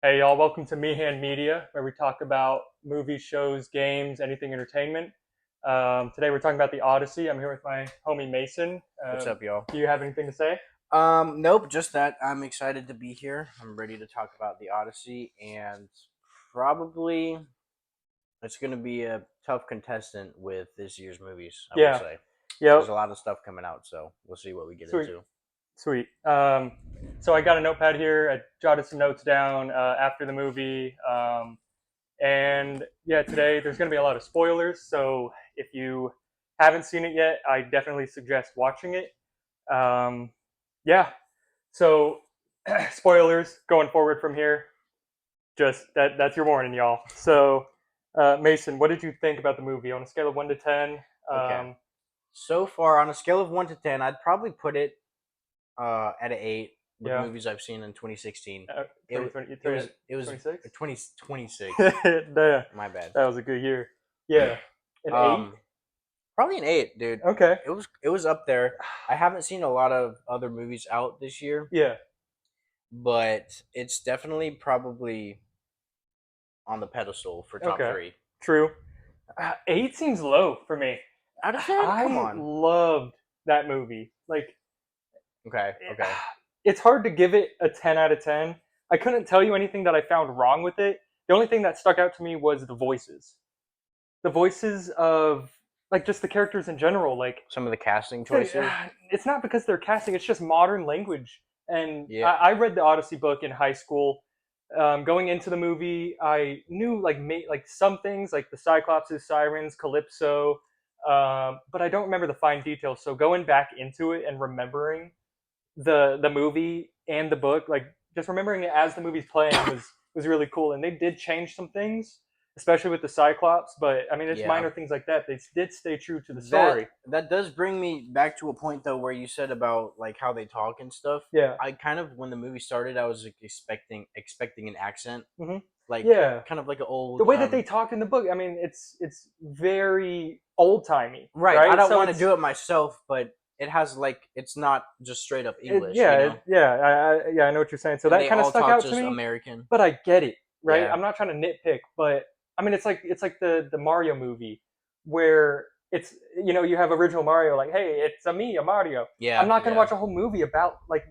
Hey y'all, welcome to Meehan Media, where we talk about movies, shows, games, anything entertainment. Today we're talking about the Odyssey. I'm here with my homie Mason. What's up, y'all? Do you have anything to say? Nope, just that I'm excited to be here. I'm ready to talk about the Odyssey, and probably it's going to be a tough contestant with this year's movies, I will Yeah. say. Yep. There's a lot of stuff coming out, so we'll see what we get Sweet. into. Sweet. So I got a notepad here. I jotted some notes down after the movie. And yeah, today there's going to be a lot of spoilers. So if you haven't seen it yet, I definitely suggest watching it. Um, yeah. So spoilers going forward from here. Just that's your warning, y'all. So, Mason, what did you think about the movie on a scale of 1 to 10? Okay. So far, on a scale of 1 to 10, I'd probably put it at an 8 with Yeah, movies I've seen in 2016. It, 20, 20, it was 26? 2026. Yeah, My bad. that was a good year. Yeah, an 8? Um, Probably an 8, dude. Okay. It was up there. I haven't seen a lot of other movies out this year, Yeah, but it's definitely probably on the pedestal for top okay. 3. True. 8 seems low for me. Out of 10? Come I on. loved that movie. Like, Okay, okay. it's hard to give it a 10 out of 10. I couldn't tell you anything that I found wrong with it. The only thing that stuck out to me was the voices. The voices of like just the characters in general. Like Some of the casting choices. it's not because they're casting; it's just modern language. And Yeah. I read the Odyssey book in high school. Going into the movie, I knew like some things, like the Cyclopses, Sirens, Calypso, but I don't remember the fine details. So going back into it and remembering the movie and the book, like just remembering it as the movie's playing was really cool. And they did change some things, especially with the Cyclops. But I mean, it's Yeah. minor things like that. They did stay true to the That story. that does bring me back to a point though where you said about like how they talk and stuff. Yeah. I kind of when the movie started, I was like, expecting an accent, Hmm. like Yeah. kind of like an The old way that they talk in the book, I mean, it's very old timey, Right. I right? don't So want to do it myself, but it has like it's not just straight up English, yeah, you know. yeah, I know what you're saying. So And that they kind of all stuck talk out to just me, American. but I get it, right? Yeah. I'm not trying to nitpick, but I mean, it's like the Mario movie where it's you have original Mario like, hey, it's a Mario. I'm Yeah. not gonna Yeah. watch a whole movie about like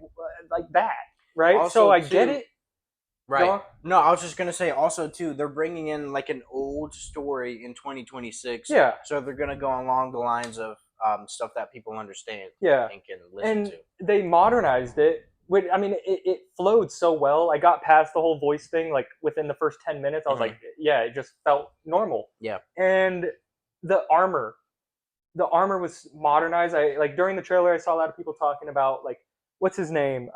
that, right? So Also, I get too. it. Go Right. on. No, I was just gonna say. Also, too, they're bringing in like an old story in 2026, Yeah, so they're gonna go along the lines of stuff that people understand yeah, and can listen and to. they modernized it. I mean, it flowed so well. I got past the whole voice thing like within the first 10 minutes. I was like, Hmm. yeah, it just felt normal. Yeah. And the armor, the armor was modernized. I like during the trailer, I saw a lot of people talking about like what's his name,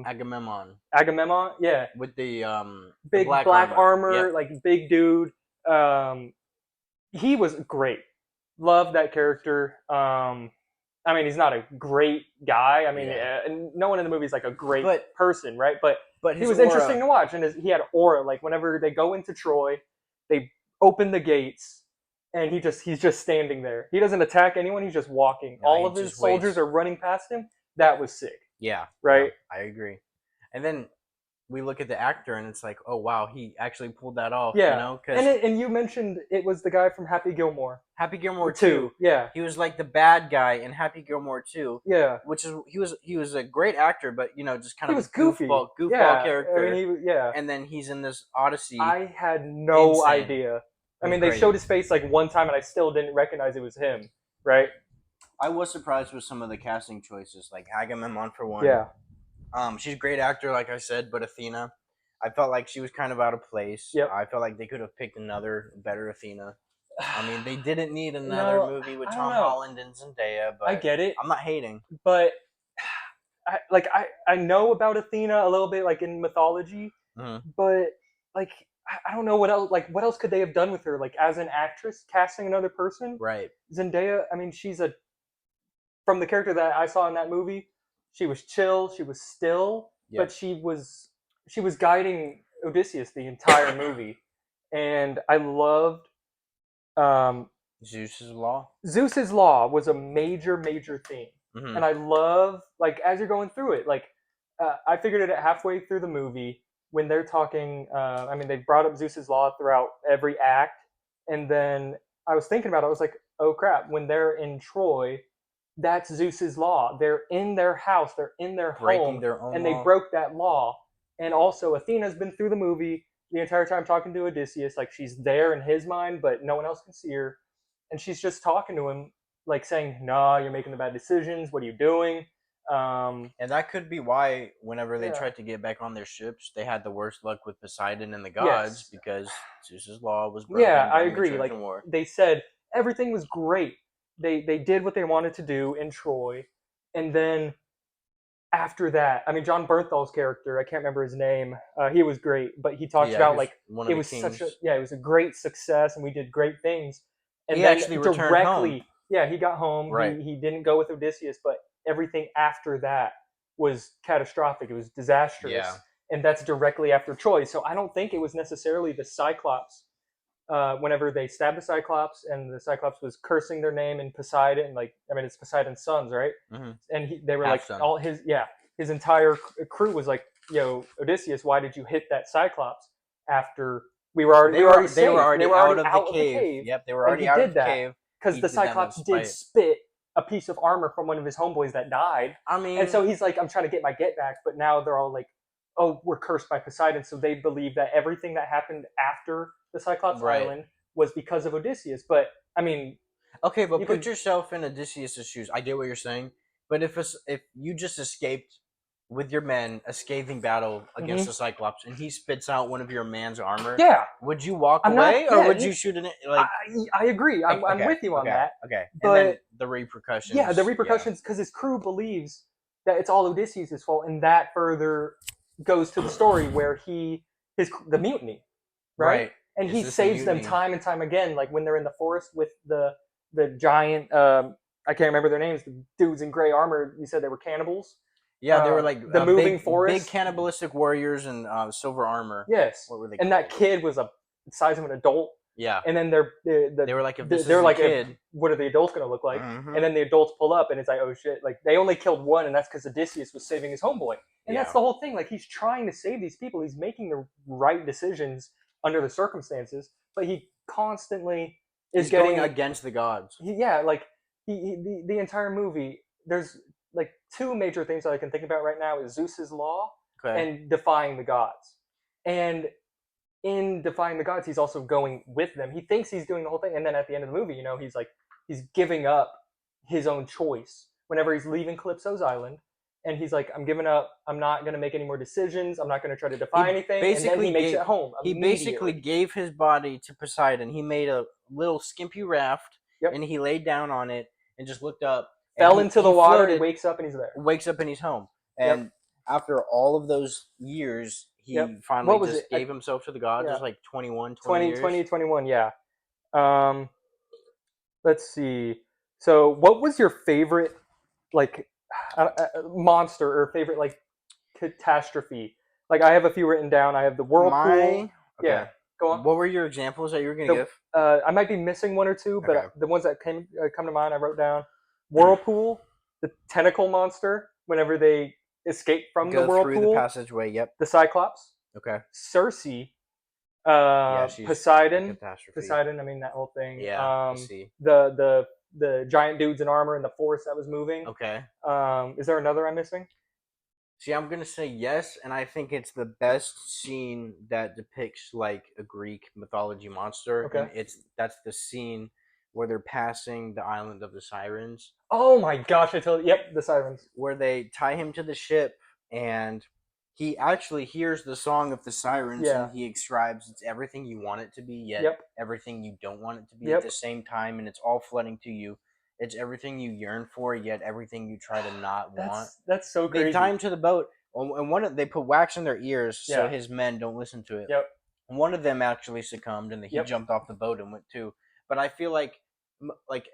Agamemnon Agamemnon. Yeah, with the big black black armor. armor, Yep. like big dude. Um, he was great. Love that character. I mean, he's not a great guy. I mean, Yeah. no one in the movie is like a great But person, right? But he his was interesting aura. to watch, and he had aura. Like whenever they go into Troy, they open the gates, and he's just standing there. He doesn't attack anyone. He's just walking. No, All he of his just soldiers waits. are running past him. That was sick, Yeah. Yeah. right? I agree. And then we look at the actor and it's like, oh wow, he actually pulled that off, you Yeah, know? and Because you mentioned it was the guy from Happy Gilmore Happy Gilmore too. 2, Yeah, he was like the bad guy in Happy Gilmore 2, yeah. which is he was a great actor, but just kind He of was a goofy. goofball Yeah, I mean, character. yeah. And then he's in this Odyssey, I had no insane. idea. It I was mean, they showed crazy. his face like one time, and I still didn't recognize it was him. Right? I was surprised with some of the casting choices, like Agamemnon for one. Yeah. She's a great actor, like I said, but Athena, I felt like she was kind of out of place. Yep. I felt like they could have picked another better Athena. I mean, they didn't need another No, movie with I don't Tom know. Holland and Zendaya, I but get it, I'm not hating. but I know about Athena a little bit, like in mythology, Mm-hmm. but like I don't know what else. Like, what else could they have done with her? Like, as an actress, casting another person. Right. Zendaya. I mean, she's a from the character that I saw in that movie. She was chill. She was still, but Yep. she was guiding Odysseus the entire movie, and I loved Zeus's Law. Zeus's law was a major theme, Mm-hmm. and I love like as you're going through it, like I figured it out halfway through the movie when they're talking, I mean, they brought up Zeus's law throughout every act, and then I was thinking about it. I was like, oh crap! When they're in Troy, that's Zeus's law. They're in their house, they're in their Breaking home, their own and they law. broke that law. And also, Athena's been through the movie the entire time talking to Odysseus, like she's there in his mind, but no one else can see her, and she's just talking to him, like saying, "Nah, you're making the bad decisions. What are you doing?" And that could be why, whenever they Yeah. tried to get back on their ships, they had the worst luck with Poseidon and the gods Yes. because Zeus's law was Yeah, broken I during the agree. Trojan Like War. they said, everything was great. They did what they wanted to do in Troy, and then after that, I mean, John Bernthal's character, I can't remember his name. He was great, but he talks Yeah, he about was like one of it the was such a kings. yeah, it was a great success, and we did great things. And He then actually returned home. directly, yeah, he got home. Right. He didn't go with Odysseus, but everything after that was catastrophic. It was Yeah. disastrous, and that's directly after Troy. So I don't think it was necessarily the Cyclops. Whenever they stabbed the Cyclops, and the Cyclops was cursing their name in Poseidon, like I mean, it's Poseidon's sons, right? Mm-hmm. And they were Half like son. all his entire crew was like, "Yo, Odysseus, why did you hit that Cyclops after we were already They were safe? They already were already out of the out of the cave. cave." Yep, they were And already he out of did the that cave. because He the did that out of Cyclops did spite. spit a piece of armor from one of his homeboys that died, I and mean, so he's like, "I'm trying to get my get back," but now they're all like, "Oh, we're cursed by Poseidon," so they believe that everything that happened after the Cyclops right. Island was because of Odysseus. But I mean, Okay, but you put could, yourself in Odysseus' shoes. I get what you're saying, but if you just escaped with your men a scathing battle against mhm. the Cyclops, and he spits out one of your man's armor, Yeah, would you walk I'm not. away or Yeah, would you shoot in it? I Like, I agree. I'm okay, with you on okay, that. okay, and then But the yeah, the repercussions. Yeah, repercussions because his crew believes that it's all Odysseus' fault, and that further goes to the story where the mutiny, right? right. And Is he this a saves them mutiny? time and time again, like when they're in the forest with the giant. I can't remember their names. The dudes in gray armor. You said they were cannibals. Yeah, they were like The moving big forest. cannibalistic warriors in silver armor. Yes, What were they and that called? kid was a size of an adult, Yeah, and then they were like, if this they're is a like, kid. what are the adults going to look like? And Mm-hmm. then the adults pull up, and it's like, oh shit! Like they only killed one, and that's because Odysseus was saving his homeboy, and that's Yeah, the whole thing. Like he's trying to save these people, he's making the right decisions under the circumstances, but he constantly is he's going getting, against the gods. yeah, like the entire movie. There's like two major things that I can think about right now is Zeus's law Okay. and defying the gods, and in defying the gods, he's also going with them. He thinks he's doing the whole thing, and then at the end of the movie, he's like he's giving up his own choice whenever he's leaving Calypso's island, and he's like, "I'm giving up. I'm not gonna make any more decisions. I'm not gonna try to defy anything." And then he makes it home He basically immediately. gave his body to Poseidon. He made a little skimpy raft Yep. and he laid down on it and just looked up and Fell into the he water. He floated, wakes up and he's there. wakes up and he's home. Yep. And after all of those years, Yep. he finally What was just it? gave himself to the gods. It Yeah. was like 21, 20 20, years. 20, 21. Yeah. Um, let's see. So, what was your favorite like monster or favorite like catastrophe? Like I have a few written down. I have the whirlpool. My Yeah, okay. go on. What were your examples that you were gonna The give? I might be missing one or two, but Okay. the ones that come to mind, I wrote down. Whirlpool, the tentacle monster. Whenever they escape from the Go through the whirlpool, passageway. Yep. the Cyclops, Okay. Circe, Yeah, she's a Poseidon. catastrophe. Poseidon. I mean that whole thing. Yeah, I see. The giant dudes in armor in the forest that was moving. Okay. Is there another I'm missing? See, I'm gonna say yes, and I think it's the best scene that depicts like a Greek mythology monster, Okay. and that's the scene where they're passing the island of the sirens, Oh my gosh! I told you. Yep, the sirens. where they tie him to the ship, and he actually hears the song of the sirens, Yeah. and he describes it's everything you want it to be, yet Yep. everything you don't want it to be at Yep. the same time, and it's all flooding to you. It's everything you yearn for, yet everything you try to not want. That's so They crazy. tie him to the boat, and they put wax in their ears so Yeah. his men don't listen to it. Yep. One of them actually succumbed, and he Yep. jumped off the boat and went too. But I feel like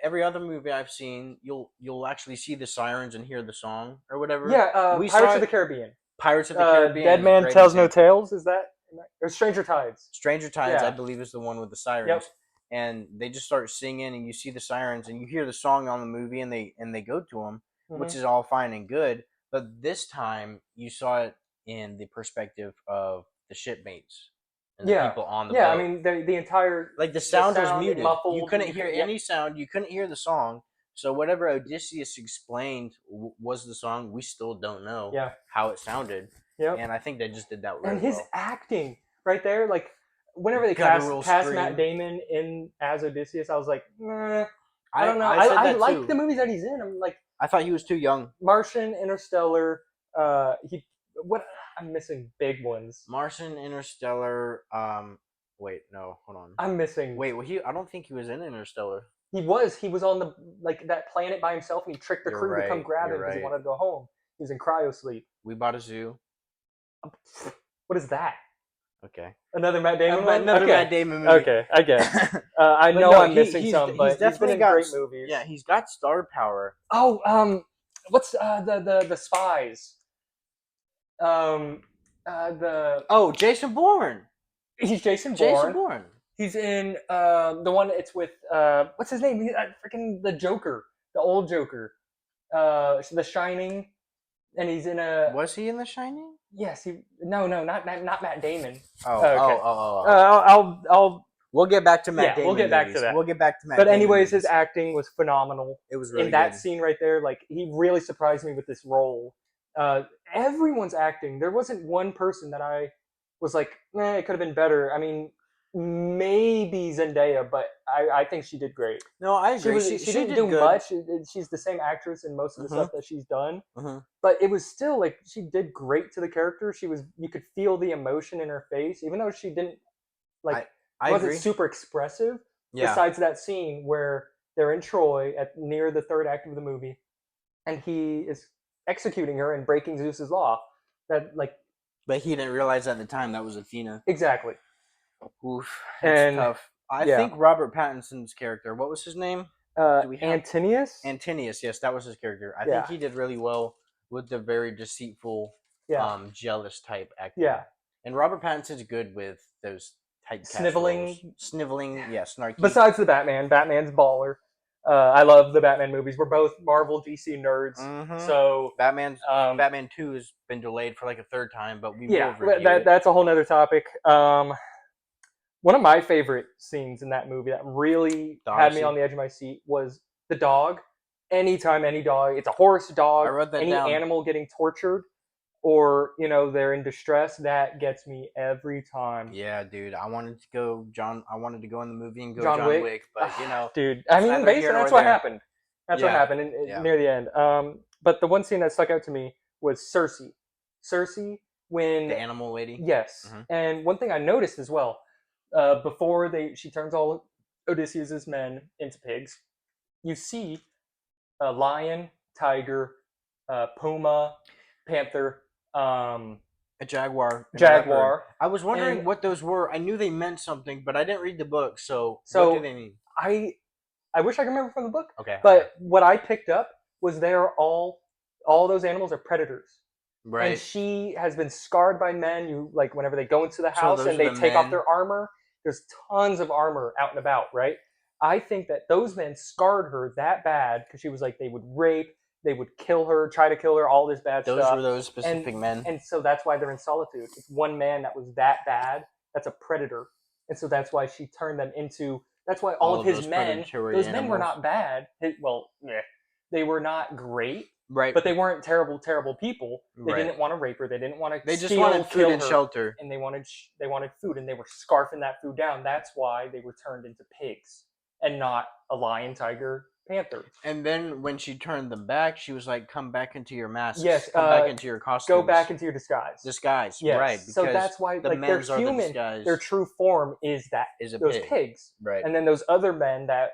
every other movie I've seen, you'll actually see the sirens and hear the song or whatever. Yeah. We Pirates saw of the it- Caribbean. Pirates of the Caribbean. Dead is a Man great Tells No example. Tales. Is that? Or Stranger Tides? Stranger Tides, I Yeah. believe, is the one with the sirens. Yep. And they just start singing, and you see the sirens, and you hear the song on the movie, and they go to them, which is all fine and good. But this time, you saw it in the perspective of the shipmates and the Yeah, people on the yeah. I boat. mean, the entire Like the sound was sound muted. You muffled. couldn't hear Yep, any sound. You couldn't hear the song. So whatever Odysseus explained was the song. We still don't know yeah, how it sounded, yep. and I think they just did that And very his well. acting right there, like whenever they Guttural cast Matt scream. Damon in as Odysseus, I was like, I I don't know. I said I that like too. the movies that he's in. I'm like I thought he was too young. Martian, Interstellar. He what I'm missing big ones. Martian, Interstellar. Wait, no, hold on. I'm missing. Wait, well, I don't think he was in Interstellar. He was on the like that planet by himself, and he tricked the You're crew to come right. grab You're him because he right. wanted to go home. He was in cryo sleep. We bought a zoo. What is that? Okay. Another Matt Damon one? Another Okay. Matt Damon movie. Okay, I get. I But know no, I'm missing some, he's but he's been definitely in got great movies. yeah, he's got star power. Oh, what's the spies? Um, the Jason Bourne. he's Jason Jason Bourne. Bourne. He's in the one it's with what's his name? Freaking the Joker, the old Joker, The Shining, and he's in a Was he in The Shining? yes. Not Matt Damon. Oh, Okay. oh. I'll We'll get back to Matt yeah, Damon. we'll get back movies. to that. We'll get back to Matt But Damon anyways, his movies. acting was phenomenal. It was really In that good. scene right there. Like he really surprised me with this role. Everyone's acting. There wasn't one person that I was like, it could have been better. I mean, maybe Zendaya, but I think she did great. No, I agree. She didn't did do good. much. She's the same actress in most of the stuff that she's done. But it was still like she did great to the character. You could feel the emotion in her face, even though she didn't like I wasn't agree. super expressive. Yeah. Besides that scene where they're in Troy at near the third act of the movie, and he is executing her and breaking Zeus's law. That like, But he didn't realize at the time that was Athena. exactly. Oof, that's tough. I think Robert Pattinson's character. What was his name? Antinius. Antinius. Yes, that was his character. I Yeah. think he did really well with the very deceitful, jealous type acting. Yeah. And Robert Pattinson's good with those type Sniveling, snarky. Besides the Batman's baller. I love the Batman movies. We're both Marvel DC nerds, so Batman 2 has been delayed for like a third time, but we will review it. That's a whole nother topic. One of my favorite scenes in that movie that really had me on the edge of my seat was the dog. Anytime any dog, it's a horse, dog, I wrote that any down. animal getting tortured, or they're in distress, that gets me every time. Yeah, dude, I wanted to go in the movie and go John Wick, but dude, I mean, basically that's what happened. That's what happened near the end. But the one scene that stuck out to me was Cersei. Cersei, when the animal lady. Yes, and one thing I noticed as well, before she turns all Odysseus's men into pigs, you see a lion, tiger, puma, panther, a jaguar. I was wondering what those were. I knew they meant something, but I didn't read the book. So what do they mean? I wish I could remember from the book. Okay. But what I picked up was they're all those animals are predators. Right. And she has been scarred by men. You like whenever they go into the house and they take off their armor. There's tons of armor out and about, right? I think that those men scarred her that bad because she was like they would rape, they would kill her, try to kill her, all this bad stuff. Those were those specific men. And so that's why they're in solitude. It's one man that was that bad. That's a predator. And so that's why she turned them into. That's why all of his men, those men were not bad. They were not great. Right. But they weren't terrible people. They didn't want to rape her. They didn't want to. They just wanted food and shelter. And they wanted food, and they were scarfing that food down. That's why they were turned into pigs and not a lion, tiger, panther. And then when she turned them back, she was like, "Come back into your masks. Yes, come back into your costumes. Go back into your disguise. Disguise, yes. right? So that's why the like they're human. Their true form is those pigs, right? And then those other men that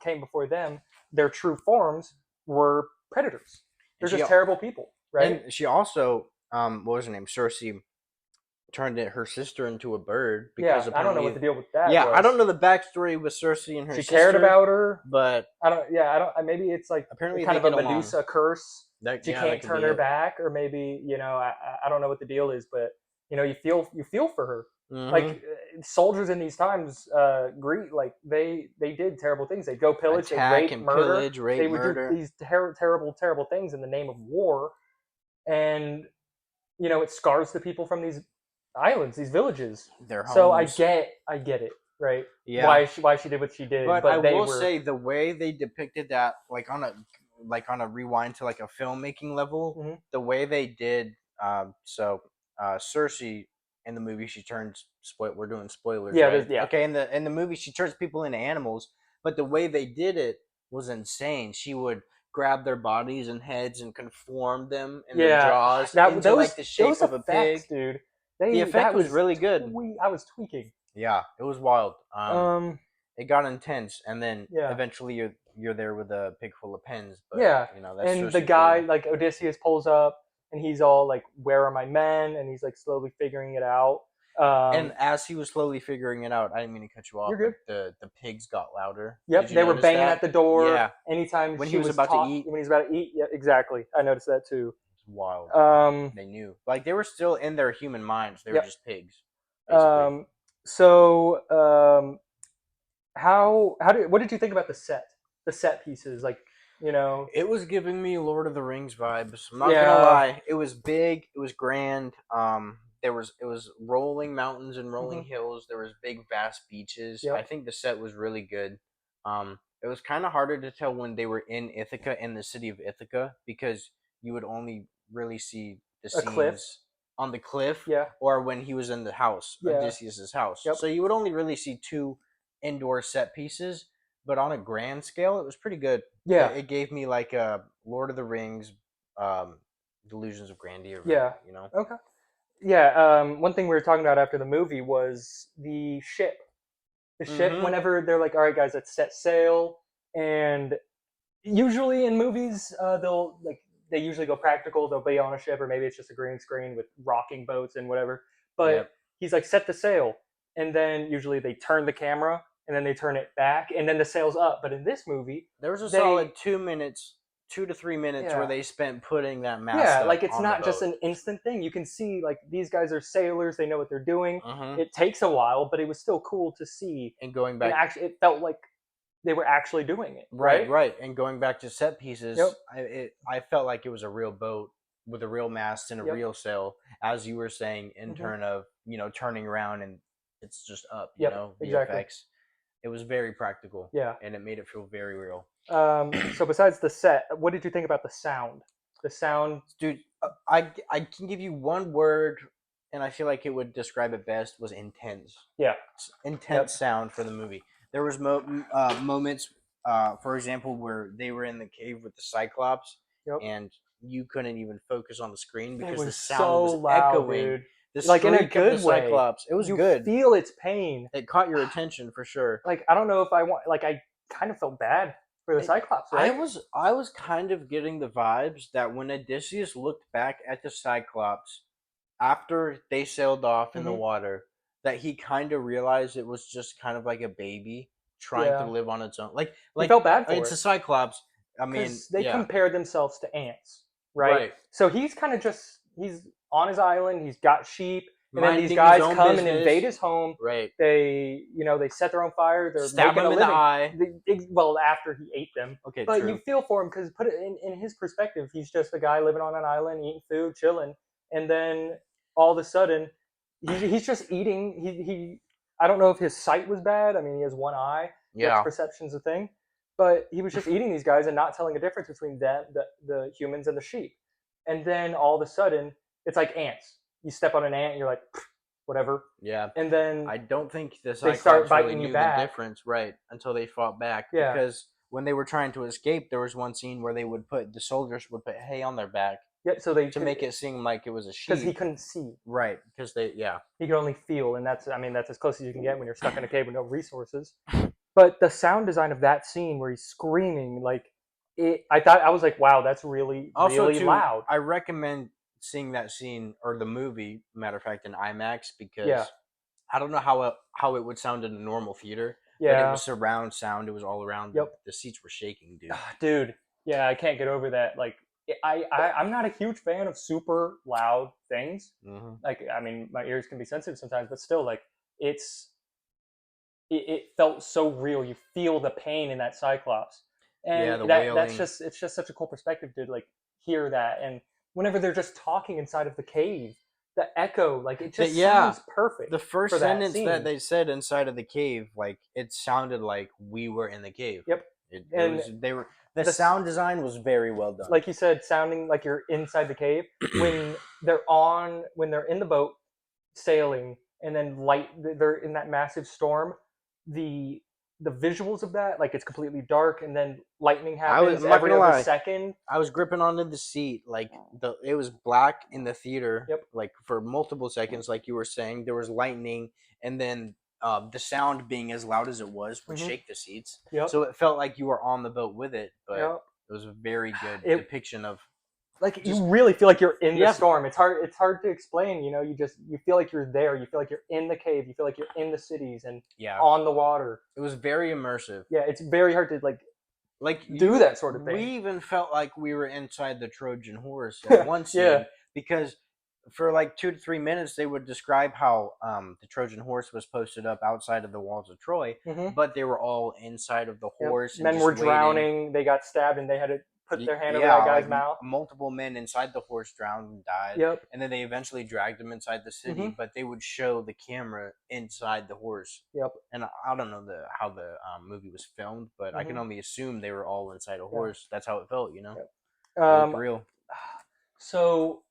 came before them, their true forms were predators. They're just terrible people, right? And she also, what was her name? Cersei turned her sister into a bird because I don't know what the deal with that. Yeah, was. I don't know the backstory with Cersei and her sister. She cared about her, but I don't. Maybe it's like apparently kind of a Medusa curse. She can't turn her back, or maybe I don't know what the deal is, but you feel for her. Like soldiers in these times, they did terrible things. They'd go pillage, they rape, murder. They would do these terrible things in the name of war, and it scars the people from these islands, these villages. Their So homes. I get it, right? Yeah, Why she did what she did, but I but they will were say the way they depicted that, like on a rewind to like a filmmaking level, mhm. the way they did. Cersei in the movie, she turns. We're doing spoilers, Yeah, right? yeah, Okay, in the movie, she turns people into animals, but the way they did it was insane. She would grab their bodies and heads and conform them and their yeah. jaws That into like the shape those of a pig. effects, dude. The They effect that was was really good. I was tweaking. Yeah, it was wild. Um, It got intense, and then yeah. eventually you're there with a pig full of pins. But Yeah, that's and the Cersei for guy, you. like Odysseus, pulls up, and he's all like, "Where are my men?" And he's like slowly figuring it out. And Um, as he was slowly figuring it out, I didn't mean to cut you off, you're but good. the pigs got louder. Did Yep, you they were notice banging at that? the door Yeah, anytime when he she was was about to taught eat, when he's about to eat. Yeah, exactly. I noticed that too. it's wild. Um, They knew, like they were still in their human minds. They were yep. just pigs, basically. Um, so, what did you think about the set pieces? Like, you know, It was giving me Lord of the Rings vibes. I'm not gonna yeah. lie. It was big. It was grand. It was rolling mountains and rolling Hmm. hills. There was big, vast beaches. I Yep. think the set was really good. It was kind of harder to tell when they were in Ithaca, in the city of Ithaca, because you would only really see the A cliff. scenes on the cliff Yeah. or when he was in the house, Yeah. Odysseus's house. Yep. So you would only really see two indoor set pieces, but on a grand scale, it was pretty good. Yeah. It gave me like a Lord of the Rings, um, delusions of grandeur Yeah. vibe. Okay. Yeah, one thing we were talking about after the movie was the ship. The ship, Mm-hmm. whenever they're like, all right, guys, let's set sail. And usually in movies, they usually go practical. They'll be on a ship, or maybe it's just a green screen with rocking boats and whatever. But Yep. he's like, set the sail. And then usually they turn the camera and then they turn it back and then the sail's up. But in this movie, There was a they, solid 2 minutes, 2 to 3 minutes where yeah, they spent putting that yeah, mast like up it's on the not just boat. an instant thing. You can see like these guys are sailors, they know what they're doing. Mm-hmm. It takes a while, but it was still cool to see. And going And back, actually, it felt like they were actually doing it, right, right? right, and going back to set Yep. pieces, I felt like it was a real boat with a real mast and a Yep. real sail, as you were saying, in Hmm. turn of turning around and it's just up. Yep. Exactly. VFX. It was very practical, Yeah. and it made it feel very real. So besides the set, what did you think about the sound? The sound. Dude, I can give you one word, and I feel like it would describe it best, was intense. Yeah. Intense Yep. sound for the movie. There was moments, for example, where they were in the cave with the Cyclops, Yep. and you couldn't even focus on the screen It because the was sound so was loud, echoing. dude. The Like in a shriek of the good way. Cyclops. It was You good. feel its pain. It caught your attention for sure. Like I don't know if I want. Like I kind of felt bad for the It, Cyclops, I right? was I was kind of getting the vibes that when Odysseus looked back at the Cyclops after they sailed off in the Hmm. water, that he kind of realized it was just kind of like a baby trying to Yeah. live on its own. Like He like felt bad for it's it a Cyclops. I mean, because they yeah, compared themselves to ants, right? right. So he's kind of just he's on his island. He's got sheep, and then these Minding his guys own come and invade business. his home. Right. They set their own fire. They're Stab making a him in the living. eye. Well, after he ate them, Okay, but you true. feel for him because put it in his perspective, he's just a guy living on an island, eating food, chilling, and then all of a sudden, he's just eating. He I don't know if his sight was bad. I mean, he has one eye. Depth Yeah. perception's a thing, but he was just eating these guys and not telling a difference between them, the humans and the sheep. And then all of a sudden, it's like ants. You step on an ant, and you're like, whatever. Yeah. And then I don't think the they start Cyclops really biting you knew the back. difference, right, until they fought back. Yeah. Because when they were trying to escape, there was one scene where the soldiers would put hay on their back Yep. So they to make it seem like it was a because he sheep. couldn't see. Right, because yeah. He could only feel, and that's as close as you can get when you're stuck in a cave with no resources. But the sound design of that scene where he's screaming, like I was like, wow, that's really Also, really too, loud. I recommend seeing that scene or the movie, matter of fact, in IMAX Yeah. because I don't know how it would sound in a normal theater, but it Yeah. was surround sound. It was all around. Yep. The seats were shaking, dude. Dude. Yeah, I can't get over that. Like, I'm not a huge fan of super loud things. Hmm. Like, I mean, my ears can be sensitive sometimes, but still, like, it felt so real. You feel the pain in that Cyclops, Yeah, and the that's wailing. just it's just such a cool perspective to like hear that. And whenever they're just talking inside of the cave, the echo, like it just Yeah, sounds perfect the first for that sentence that scene. they said inside of the cave, like it sounded like we were in the cave. Yep. It And was they were the this, sound design was very well done. like you said, sounding like you're inside the cave when they're in the boat sailing, and then they're in that massive storm. The the visuals of that, like it's completely dark, and then lightning happens I'm not every gonna other lie, second. I was gripping onto the seat like it was black in the theater Yep. like for multiple seconds, like you were saying. There was lightning, and then the sound being as loud as it was would Hmm. shake the seats, Yep. so it felt like you were on the boat with it. But Yep. it was a very good It depiction of like you just really feel like you're in the yeah, storm. It's hard to explain. You feel like you're there. You feel like you're in the cave. You feel like you're in the cities and yeah. on the water. It was very immersive. Yeah, it's very hard to like Like do you, that sort of we thing. even felt like we were inside the Trojan horse at one Yeah. scene because for like 2 to 3 minutes they would describe how the Trojan horse was posted up outside of the walls of Troy, Hmm. but they were all inside of the Yep. horse and Men just were waiting. drowning. They got stabbed, and they had to put their hand over Yeah, that like guy's mouth. multiple men inside the horse drowned and died, Yep. and then they eventually dragged him inside the city. Hmm. But they would show the camera inside the horse, Yep. and I don't know how the movie was filmed, but I can Hmm. only assume they were all inside a Yeah. horse. That's how it felt, you know. Yep. It looked real. So,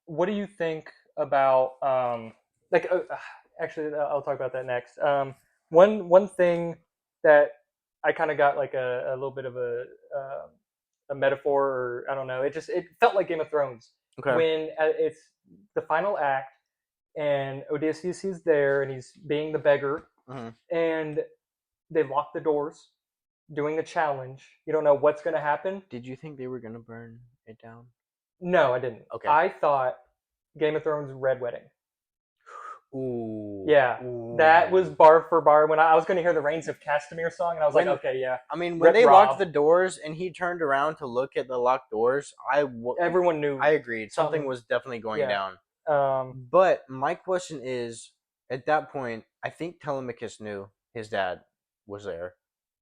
what do you think about like actually I'll talk about that next. One thing that I kind of got like a little bit of a metaphor, or I don't know. It felt like Game of Thrones Okay. when it's the final act, and Odysseus is there, and he's being the beggar, Hmm. and they lock the doors, doing the challenge. You don't know what's going to happen. Did you think they were gonna burn it down? No, I didn't. Okay. I thought Game of Thrones Red Wedding. Ooh. Yeah, that was Ooh. bar for bar. When I was going to hear the Reigns of Castamere song, and I was like, When okay, yeah, I mean, when Rip they locked Rob. the doors and he turned around to look at the locked doors, Everyone knew I agreed. Something something. was definitely going Yeah. down. Um, But my question is, at that point, I think Telemachus knew his dad was there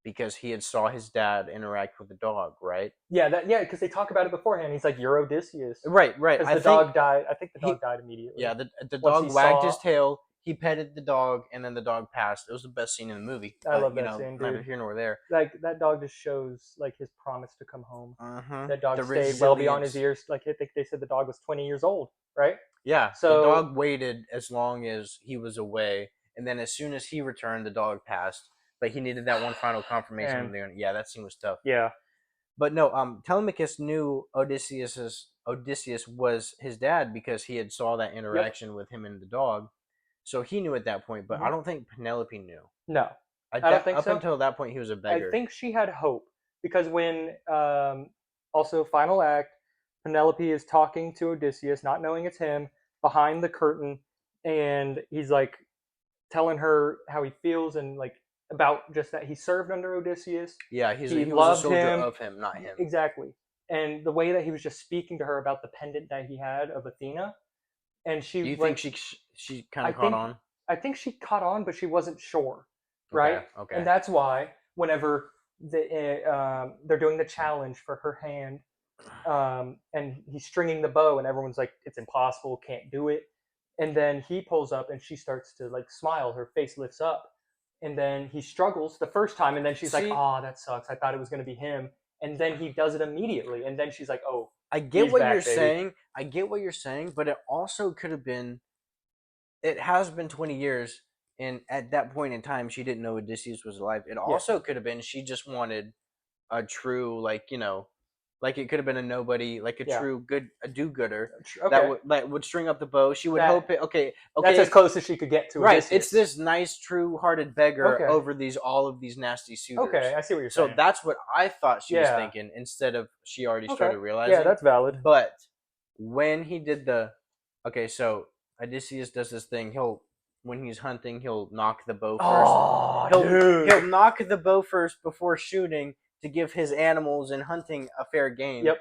because he had saw his dad interact with the dog, right? yeah, because they talk about it beforehand. He's like, "You're Odysseus," Right, right. because I the think dog died. I think the he, dog died immediately yeah, the once he dog wagged his saw. tail. He petted the dog, and then the dog passed. It was the best scene in the movie. I love You that know, scene, neither dude. here nor there. Like that dog just shows like his promise to come home. Uh-huh. That dog The stayed well beyond his resilience. years. Like I think they said the dog was 20 years old, right? Yeah, the So dog waited as long as he was away, and then as soon as he returned, the dog passed. But he needed that one final confirmation and from the yeah, that scene was tough. yeah, But no, Telemachus knew Odysseus was his dad because he had saw that yep. interaction with him and the dog, so he knew at that point. But I Hmm. don't think Penelope knew. No, I don't think Up so. until that point, he was a I beggar. think she had hope because when also final act, Penelope is talking to Odysseus, not knowing it's him, behind the curtain, and he's like telling her how he feels and like about just that he served under Odysseus, Yeah, he he was a loved soldier him of him, not him. exactly, and the way that he was just speaking to her about the pendant that he had of Athena, and she Do you think like she kind I of caught think on? I think she caught on, but she wasn't sure, right? Okay, And okay. that's why whenever they're doing the challenge for her hand, and he's stringing the bow, and everyone's like, "It's impossible, can't do it." And then he pulls up, and she starts to like smile. Her face lifts up, and then he struggles the first time, and then she's like, See, "Oh, that sucks. I thought it was going to be him." And then he does it immediately, and then she's like, "Oh, I get he's what you're back, baby." saying. I get what you're saying, but it also could have been. It has been 20 years, and at that point in time, she didn't know Odysseus was alive. It Yeah, also could have been she just wanted a true, like like it could have been a nobody, like a yeah. true a do-gooder Okay, that would string up the bow. She would that hope it. Okay, that's as okay, close as she could get to right. It's Odysseus. this nice, true-hearted beggar Okay, over all of these nasty okay, suitors. I see what you're So saying. that's what I thought she was Yeah. thinking instead of she already Okay. started Yeah, realizing. that's valid. But when he did okay, so Odysseus does this thing. When he's hunting, he'll knock the bow first. Oh, He'll dude. knock the bow first before shooting to give his animals in hunting a fair game. Yep.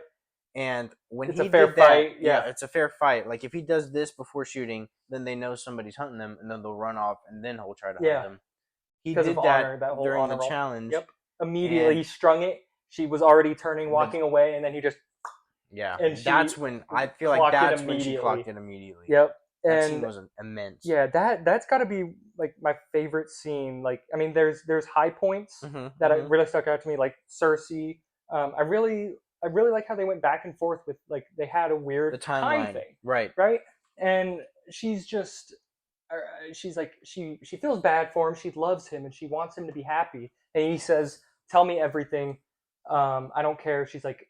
And when It's he a fair did that, fight. yeah, Yeah. it's a fair fight. Like if he does this before shooting, then they know somebody's hunting them, and then they'll run off, and then he'll try to hunt Yeah. them. He Because of did that honor, that whole during the honor roll. challenge, Yep. Immediately and he strung it. She was already turning, the walking away, and then he just Yeah, and she that's when I feel like clocked it that's when she immediately. clocked it immediately. Yep. That scene And was immense. yeah, that's got to be like my favorite scene. Like, I mean, there's high points that Hmm. really stuck out to me, like Cersei. I really like how they went back and forth with, like, they had a The weird time timeline, thing, right? right? And she's just she's like she feels bad for him. She loves him and she wants him to be happy. And he says, "Tell me everything. I don't care." She's like,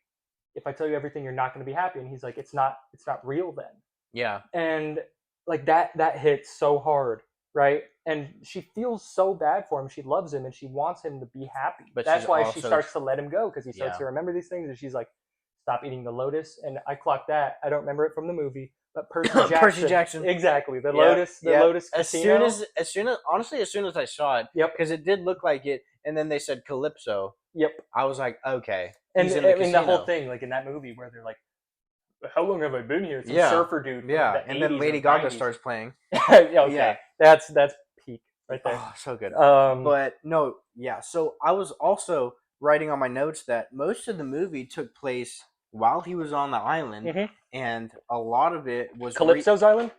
"If I tell you everything, you're not going to be happy." And he's like, it's not real then." Yeah, And like that hits so hard, right? And she feels so bad for him. She loves him and she wants him to be happy. but she's That's why she also starts to let him go, because he starts yeah. to remember these things. And she's like, "Stop eating the lotus." And I clocked that. I don't remember it from the movie, but Percy Percy Jackson, Jackson. exactly, Yep, the yep. lotus As soon casino. as soon as honestly, as soon as I saw it, Yep, because it did look like it, and then they said Calypso, yep. I was like, okay, And he's in the I mean the whole casino. thing, like in that movie where they're like, "How long have I been here?" Some Yeah, surfer dude from like yeah. the And then 80s or Lady Gaga 90s. starts playing. Okay, Yeah. that's peak right there. Oh, so good. Um, But no, yeah. So I was also writing on my notes that most of the movie took place while he was on the island, mhm. and a lot of it was Calypso's Island.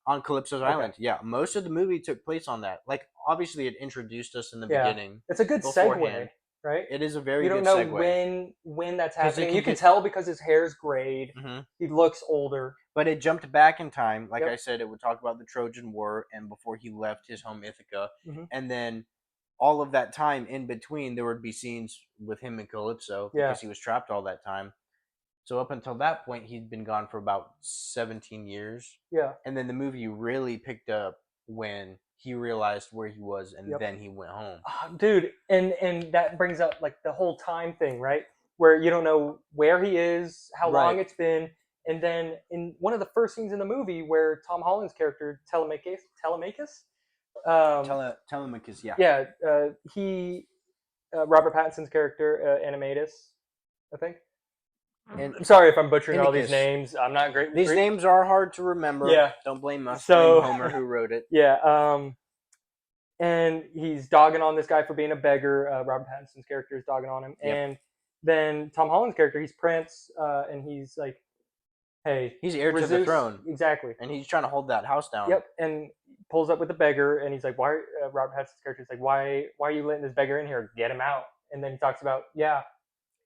on Calypso's Okay. island. Yeah, most of the movie took place on that. Like, obviously, it introduced us in the Yeah, beginning it's a good segue, beforehand. right? It is a You very don't good know segue when that's because it happening. You can can get. tell because his hair's grayed. Mhm. He looks older. But it jumped back in time. Like I Yep. said, it would talk about the Trojan War and before he left his home Ithaca, Hmm. and then all of that time in between, there would be scenes with him and Calypso Yeah. because he was trapped all that time. So up until that point, he'd been gone for about 17 years, Yeah. and then the movie really picked up when he realized where he was, and Yep. then he went home. Dude, and that brings up like the whole time thing, right? Where you don't know where he is, how Right. long it's been, and then in one of the first scenes in the movie where Tom Holland's character Telemachus, Telemachus, yeah. yeah, he Robert Pattinson's character Animatus, I think. And I'm sorry if I'm butchering all these Indicus. names. I'm not great with These Greek. names are hard to remember. Yeah. Don't blame us. Blame So Homer who wrote it. yeah, and he's dogging on this guy for being a beggar. Robert Pattinson's character is dogging on him, Yep. and then Tom Holland's character, he's Prince, and he's like, "Hey, He's heir to the Zeus, throne, exactly." and he's trying to hold that house down. Yep, and pulls up with the beggar, and he's like, "Why?" Robert Pattinson's character is like, why are you letting this beggar in here? Get him out." And then he talks about, yeah,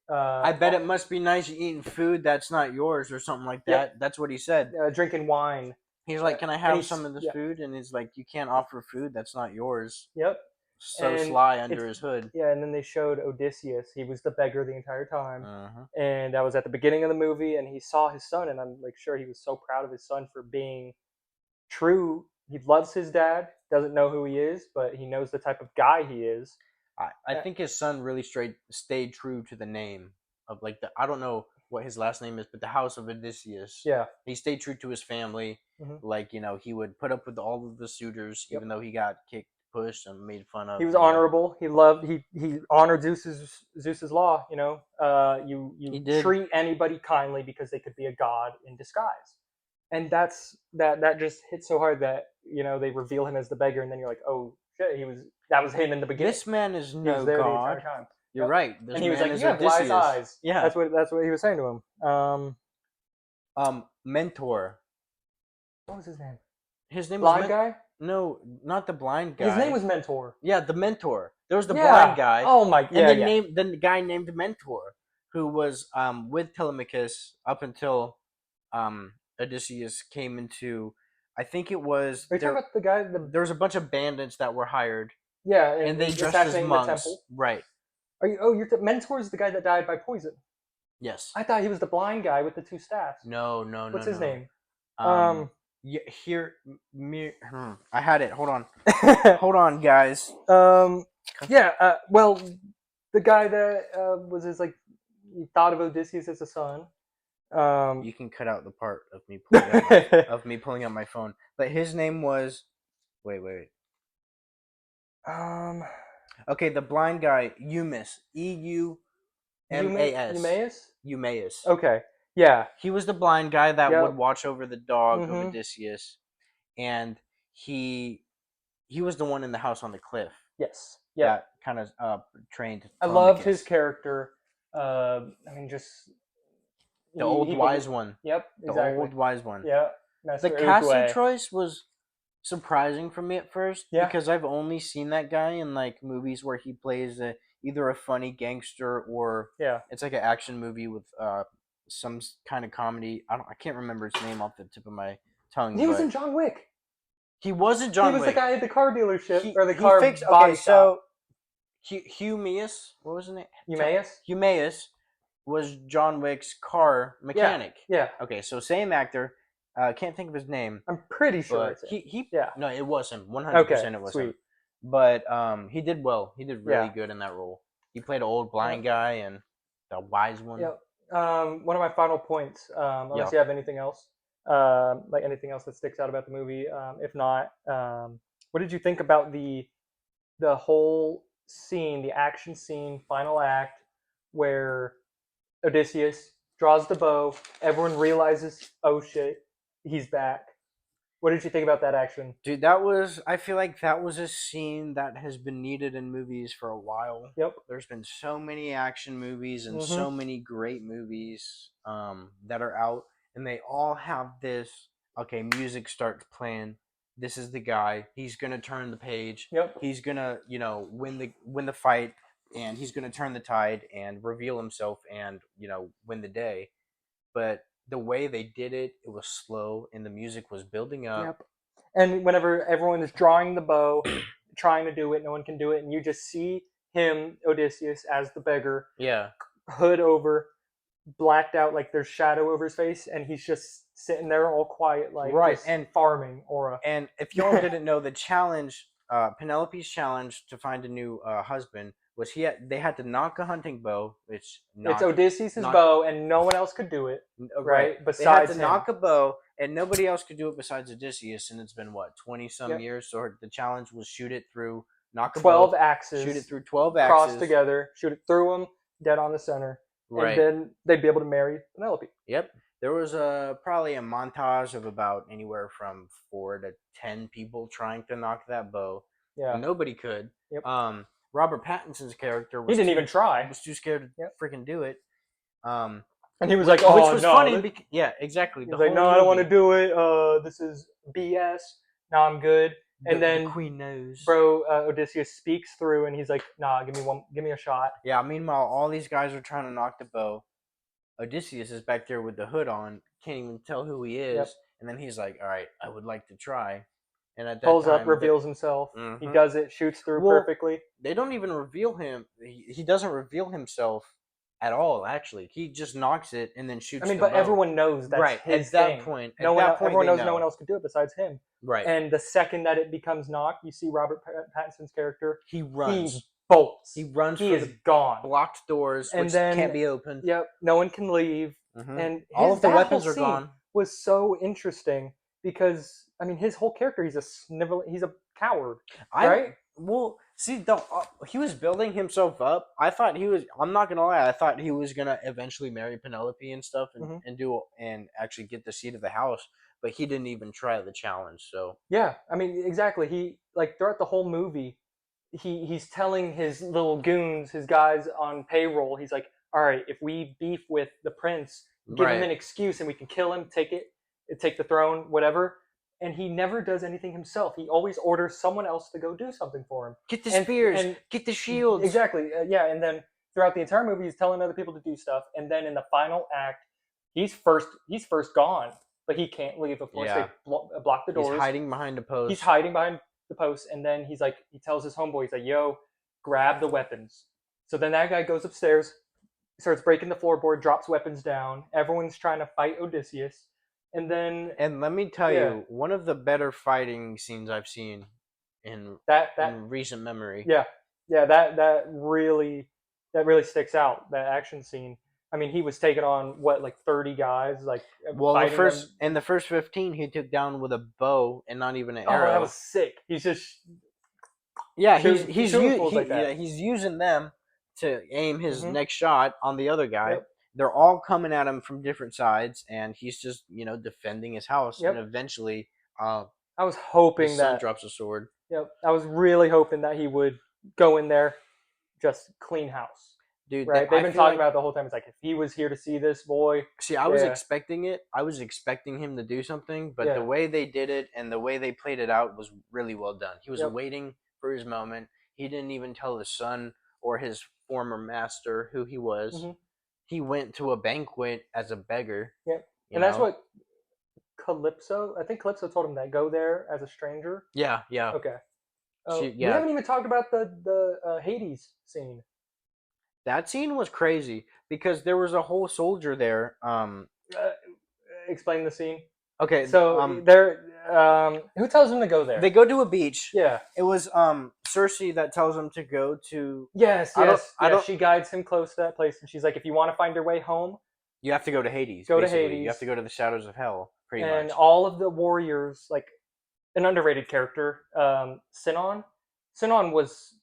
I bet it must be nice eating food that's not yours or something like that. Yep. That's what he said. Drinking wine. He's like, "Can I And have he's some of this yeah, food?" And he's like, "You can't offer food that's not yours." yep. So And sly under it's his hood. yeah, and then they showed Odysseus. He was the beggar the entire time, Uh-huh. and that was at the beginning of the movie. And he saw his son, and I'm like sure he was so proud of his son for being true. He loves his dad, doesn't know who he is, but he knows the type of guy he is. I think his son really stayed true to the name of like the I don't know what his last name is, but the house of Odysseus. Yeah. He stayed true to his family. Mhm. Like, he would put up with all of the suitors, Yep. even though he got kicked, pushed, and made fun of. He was honorable. He loved. He honored Zeus's law. You He did. treat anybody kindly because they could be a god in disguise, and that just hits so hard that they reveal him as the beggar, and then you're like, oh shit, that was him in the beginning. This man is He was no there the god. entire time. You're Yep. right. This And he was man like, is "You have wise Odysseus. eyes." Yeah. That's what he was saying to him. Mentor. What was his name? His name Blind was guy. No, not the blind guy. His name was Mentor. Yeah, the mentor. There was the Yeah. blind guy. Oh my. Yeah. And Yeah. then the guy named Mentor, who was with Telemachus up until Odysseus came into. I think it was Are you talking about the guy? there was a bunch of bandits that were hired, Yeah, and they dressed as assassinating the monks. temple. Right. Are you? Oh, Mentor's the guy that died by poison. Yes. I thought he was the blind guy with the two staffs. No. What's his name? Yeah, here, I had it. Hold on. Hold on, guys. Yeah. Well, the guy that was his like, he thought of Odysseus as a son. You can cut out the part of me pulling up my phone. But his name was. Wait. Okay, the blind guy, Eumaeus. Eumaeus. Eumaeus. Okay. Yeah. He was the blind guy that Yep. would watch over the dog of Mhm. Odysseus, and he was the one in the house on the cliff Yes. Yeah. that kind of trained. I loved Telemachus. his character. I mean, just The He old he wise bel one. Yep, The exactly. old wise one. Yeah, The Master casting Oogway. choice was surprising for me at first Yeah, because I've only seen that guy in like movies where he plays either a funny gangster or yeah. it's like an action movie with some kind of comedy. I can't remember his name off the tip of my tongue, He was in but John Wick. he wasn't He John was the Wick. guy at the car dealership or the He car fixed okay. body shop. So Humeus, what was his name? Eumaeus? Humeus was John Wick's car Yeah, mechanic. yeah. Okay, so same actor. Can't think of his name, I'm pretty sure but it's him. he Yeah. no, it was him. Okay, 100% it was him. sweet. But he did well. He did really Yeah. good in that role. He played an old blind Yep. guy and the wise one. Yep. One of my final points, Yeah. unless you have anything else, like anything else that sticks out about the movie. If not, what did you think about the whole scene, the action scene, final act, where Odysseus draws the bow, everyone realizes, oh shit, he's back. What did you think about that action? Dude, that was I feel like that was a scene that has been needed in movies for a while. Yep. There's been so many action movies and Mm-hmm. so many great movies that are out and they all have this okay, music starts playing. This is the guy. He's going to turn the page. Yep. He's going to, win the fight and he's going to turn the tide and reveal himself and, win the day. But the way they did it, it was slow and the music was building up. Yep. And whenever everyone is drawing the bow, trying to do it, no one can do it, and you just see him, Odysseus, as the beggar, Yeah. hood over, blacked out, like there's shadow over his face, and he's just sitting there all quiet, like Right, just and farming aura. And if y'all didn't know, the challenge, Penelope's challenge to find a new husband was they had to knock a hunting bow, which It's knock Odysseus' knock bow, and no one else could do it, right. right? They had Besides to him. knock a bow, and nobody else could do it besides Odysseus. And it's been what 20 some Yep. years. So the challenge was shoot it through, knock a 12 bow, axes, shoot it through 12 cross axes. together, shoot it through him, dead on the center, Right. and then they'd be able to marry Penelope. Yep. There was probably a montage of about anywhere from 4 to 10 people trying to knock that bow. Yeah. Nobody could. Yep. Robert Pattinson's character He didn't even try. Was too scared to freaking do it. And he was like, "Oh which was no!" funny. Yeah, exactly. He's like, "No, I don't want to do it. This is BS. No, I'm good." And then the queen knows, bro, Odysseus speaks through, and he's like, "Nah, give me a shot." Yeah. Meanwhile, all these guys are trying to knock the bow. Odysseus is back there with the hood on, can't even tell who he is, Yep. and then he's like, "All right, I would like to try." And at that Pulls time, up, reveals himself. Mhm. He does it, shoots through Well, perfectly. They don't even reveal him. He doesn't reveal himself at all. Actually, he just knocks it and then shoots. I mean, the but bow. everyone knows that's right his at that thing. point. No at one, that point, everyone knows know. no one else could do it besides him. Right. And the second that it becomes knocked, you see Robert Pattinson's character. He runs. He bolts. He runs. He for is the gone. blocked doors, And which then can't be opened. Yep. No one can leave. Mhm. And all of the that weapons whole are scene gone. Was so interesting because I mean his whole character, he's a coward, right? Well, see, he was building himself up. I thought he was. I'm not gonna lie. I thought he was gonna eventually marry Penelope and stuff, and, and actually get the seat of the house. But he didn't even try the challenge. So yeah, I mean exactly. He like throughout the whole movie, he's telling his little goons, his guys on payroll. He's like, all right, if we beef with the prince, give him an excuse and we can kill him, take the throne, whatever. And he never does anything himself. He always orders someone else to go do something for him. Get the spears, get the shields. Exactly. Yeah, and then throughout the entire movie, he's telling other people to do stuff. And then in the final act, he's first gone, but he can't leave. Of course, they block the doors. He's hiding behind a post. He's hiding behind the post, and then he tells his homeboy, he's like, "Yo, grab the weapons." So then that guy goes upstairs, starts breaking the floorboard, drops weapons down. Everyone's trying to fight Odysseus. And then, and let me tell you, one of the better fighting scenes I've seen in recent memory. Yeah, that really sticks out. That action scene. I mean, he was taking on like 30 guys, like in the first 15, he took down with a bow and not even an arrow. Oh, that was sick. He's just he's using them to aim his next shot on the other guy. Yep. They're all coming at him from different sides, and he's just defending his house. Yep. And eventually, I was hoping his son drops a sword. Yep, I was really hoping that he would go in there, just clean house. dude. right? They've I been feel talking like about it the whole time. It's like if he was here to see this boy, see, I was yeah, expecting it. I was expecting him to do something, but the yeah, way they did it and the way they played it out was really well done. He was yep, waiting for his moment. He didn't even tell his son or his former master who he was. hmm, He went to a banquet as a beggar, yep. you And that's know? what Calypso. I think Calypso told him that go there as a stranger. Yeah, yeah. Okay. We Yeah. haven't even talked about the Hades scene. That scene was crazy because there was a whole soldier there. Uh, Explain the scene. Okay, So they're who tells him to go there? they go to a beach. Yeah. It was Cersei that tells him to go to. Yes, I don't. yes, I yes. don't. She guides him close to that place, and she's like, if you want to find your way home, You have to go to Hades. go to Basically, you have to Hades. go to the shadows of hell. Pretty And much. all of the warriors, like an underrated character, Sinon. Sinon was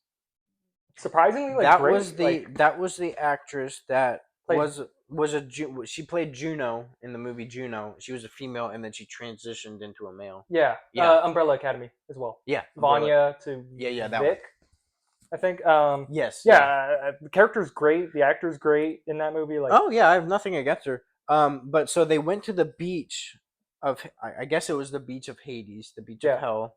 surprisingly like great. Like That was the actress that played, she played Juno in the movie Juno. She was a female, and then she transitioned into a male. yeah, Yeah, Umbrella Academy as well. yeah. Umbrella. Vanya to Yeah, yeah, that one. Vic, I think. Yes, Yeah, yeah. the character's great. The actor's great in that movie. Like, Oh yeah, I have nothing against her. But so they went to the beach of I guess it was the beach of Hades, the beach of yeah, hell,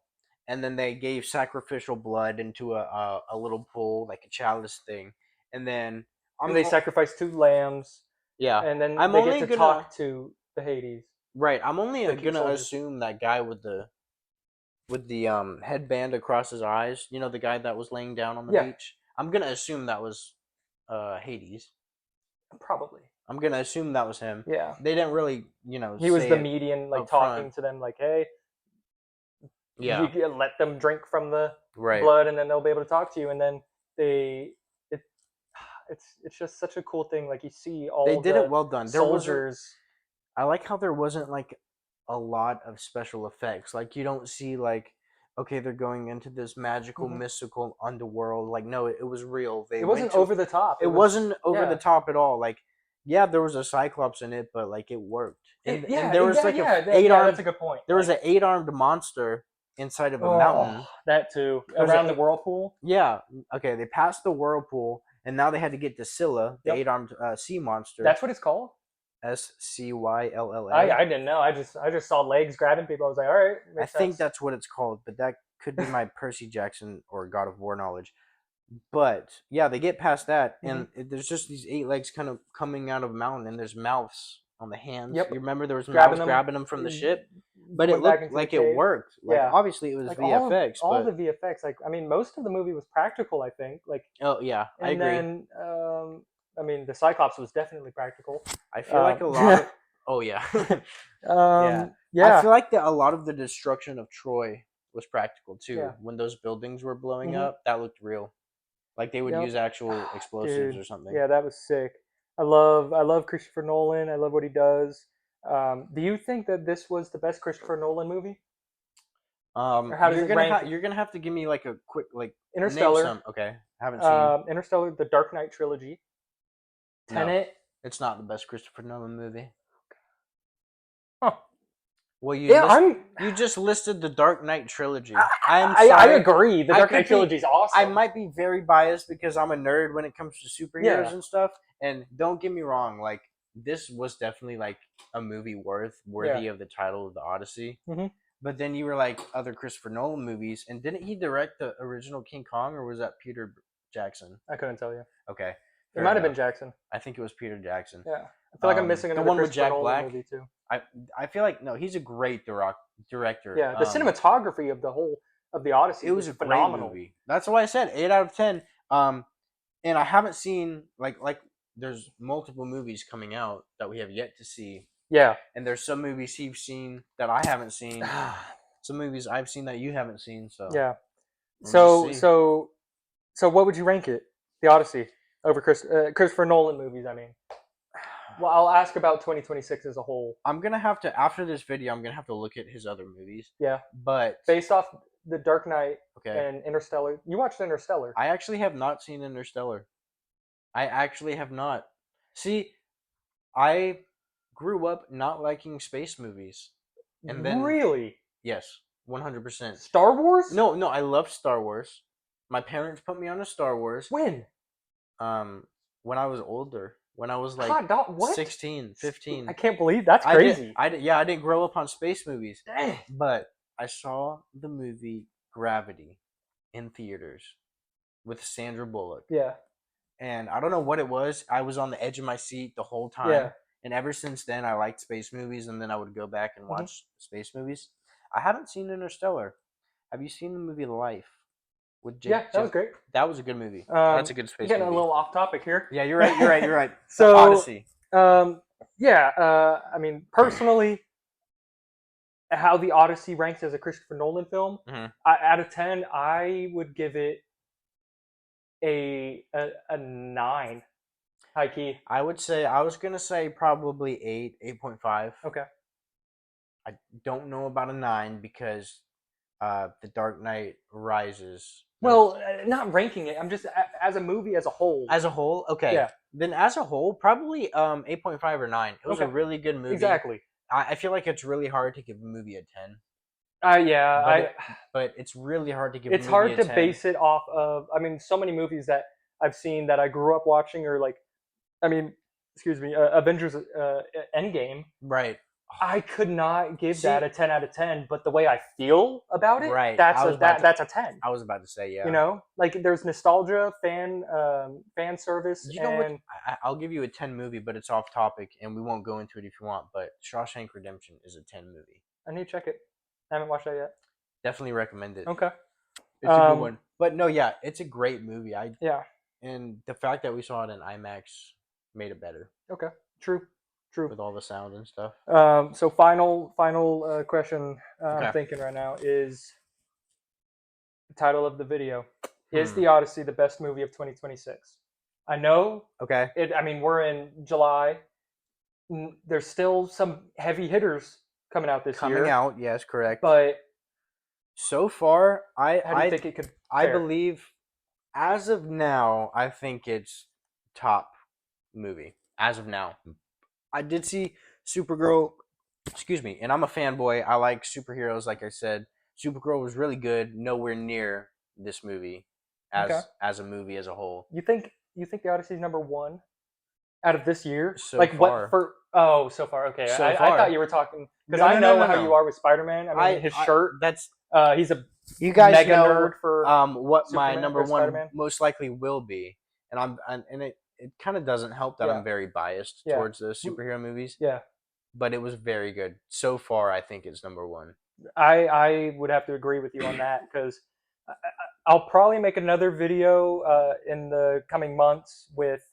and then they gave sacrificial blood into a little pool, like a chalice thing, and then and I'm they ho- sacrifice two lambs, yeah, and then I'm they get only to gonna talk to the Hades, right, I'm only the gonna soldiers. assume that guy with the headband across his eyes, you know, the guy that was laying down on the Yeah, beach. I'm gonna assume that was Hades. probably. I'm gonna assume that was him. Yeah, They didn't really, he was say the it median, like up front. talking to them, like, hey, Yeah, let them drink from the right. blood, and then they'll be able to talk to you. And then they, it, it's just such a cool thing. Like you see They all did it the well done. There wasn't. soldiers. I like how there wasn't like a lot of special effects. Like you don't see like, okay, they're going into this magical, Mhm. mystical underworld. Like no, it was real. They It went wasn't to. over the top. It It was wasn't over the yeah. top at all. Like yeah, there was a cyclops in it, but like it worked. And there was like a eight Yeah. That's armed. a good point. There was Like, an 8-armed monster inside of a oh, mountain. that too There was around the a whirlpool. yeah. Okay, they passed the whirlpool, and now they had to get to Scylla, the Yep, 8-armed sea monster. that's what it's called. Scylla. I didn't know. I just saw legs grabbing people. I was like, all right, I makes think sense. that's what it's called, but that could be my Percy Jackson or God of War knowledge. But yeah, they get past that, Hmm. and there's just these 8 legs kind of coming out of a mountain, and there's mouths on the hands. Yep, You remember there was grabbing mouths them, grabbing them from the ship, but it went back looked into the like it cave. worked. Like Yeah, obviously it was like VFX, all the but VFX. Like I mean, most of the movie was practical. I think. Like, oh yeah, I and agree. then I mean, the Cyclops was definitely practical. I feel like a lot of oh yeah, yeah. I Yeah, feel like a lot of the destruction of Troy was practical too. yeah. When those buildings were blowing Hmm. up, that looked real. Like they would Yep. use actual explosives Dude, or something. yeah, that was sick. I love Christopher Nolan. I love what he does. Do you think that this was the best Christopher Nolan movie, or how does it rank? You're gonna have to give me like a quick like name Interstellar, some. Okay, haven't seen. Interstellar, the Dark Knight trilogy, No, Tenet. it's not the best Christopher Nolan movie. Huh. Well, Yeah, you just listed the Dark Knight trilogy. I'm I sorry. agree. The I Dark Knight could be. trilogy is I awesome. might be very biased because I'm a nerd when it comes to superheroes Yeah. and stuff. And don't get me wrong, like this was definitely like a movie Yeah. worthy of the title of the Odyssey. Hmm. But then you were like other Christopher Nolan movies, and didn't he direct the original King Kong, or was that Peter Jackson? I couldn't tell you. Okay, It fair might have been enough. Jackson. I think it was Peter Jackson. Yeah. I feel like I'm missing The another one with Christopher Jack Nolan Black. movie too. I I feel like no, he's a great director. Yeah, the cinematography of the whole of the Odyssey It was was a great phenomenal. movie. That's why I said 8 out of 10. And I haven't seen like there's multiple movies coming out that we have yet to see, Yeah. and there's some movies you've seen that I haven't seen, some movies I've seen that you haven't seen. So Yeah. we'll just see. So what would you rank it? The Odyssey over Christopher Nolan movies. I mean, well, I'll ask about 2026 as a whole. I'm gonna have to after this video. I'm gonna have to look at his other movies. Yeah, But based off the Dark Knight okay, and Interstellar. You watched Interstellar. I actually have not seen Interstellar. I actually have not. See, I grew up not liking space movies, and then Really? yes, 100%. Star Wars? No, no, I love Star Wars. My parents put me on a Star Wars. When? Um, when I was older. When I was like Hot dog? What? 16, 15. I can't believe that's I did. crazy. Yeah, I didn't grow up on space movies, Dang. but I saw the movie Gravity in theaters with Sandra Bullock. Yeah. And I don't know what it was. I was on the edge of my seat the whole Yeah. time. And ever since then, I liked space movies, and then I would go back and Hmm. watch space movies. I haven't seen Interstellar. Have you seen the movie Life with Yeah, Jake? that was great. That was a good movie. That's a good space Getting a movie. little off topic here. Yeah, you're right. You're right. You're right. The So, Odyssey. yeah, I mean, personally, how the Odyssey ranks as a Christopher Nolan film, Hmm. out of 10, I would give it a 9. High key. I would say I was gonna say probably 8, 8.5. Okay. I don't know about a 9 because The Dark Knight Rises. Well, not ranking it. I'm just as a movie as a whole. As a whole, okay. Yeah. Then as a whole, probably 8.5 or 9. It was a Okay. really good movie. Exactly. I feel like it's really hard to give a movie a 10. Yeah, But it's really hard to give it's a movie hard a to 10. base it off of. I mean, so many movies that I've seen that I grew up watching, or like, I mean, excuse me, Avengers Endgame. Right. I could not give See, that a 10 out of 10, but the way I feel about it, right. that's I was a about to, that's a 10. I was about to say, yeah. You know, like there's nostalgia, fan service, You know what? and I'll give you a 10 movie, but it's off topic, and we won't go into it if you want. But Shawshank Redemption is a 10 movie. I need to check it. I haven't watched that yet. Definitely recommend it. Okay. It's a good one. But no, yeah, it's a great movie. Yeah. And the fact that we saw it in IMAX made it better. Okay. True. With all the sound and stuff. So final question Okay. I'm thinking right now is the title of the video. Is Hmm. The Odyssey the best movie of 2026? I know Okay. I mean, we're in July. There's still some heavy hitters coming out this year. Coming out, yes, correct. But so far, how do you think it could I fare? believe, as of now, I think it's top movie. As of now. I did see Supergirl, excuse me, and I'm a fanboy. I like superheroes, like I said. Supergirl was really good, nowhere near this movie as a movie as a whole. You think The Odyssey's number 1 out of this year? So like far. what for? Oh, so far. Okay, So I far. thought you were talking because No, I no, know no, how no. you are with Spider-Man. I mean, his shirt. That's He's a you guys mega know nerd for what my Superman number or one Spider-Man. most likely will be, and it kind of doesn't help that Yeah. I'm very biased Yeah. towards the superhero movies. Yeah, But it was very good so far. I think it's number 1. I would have to agree with you on that because I'll probably make another video in the coming months with.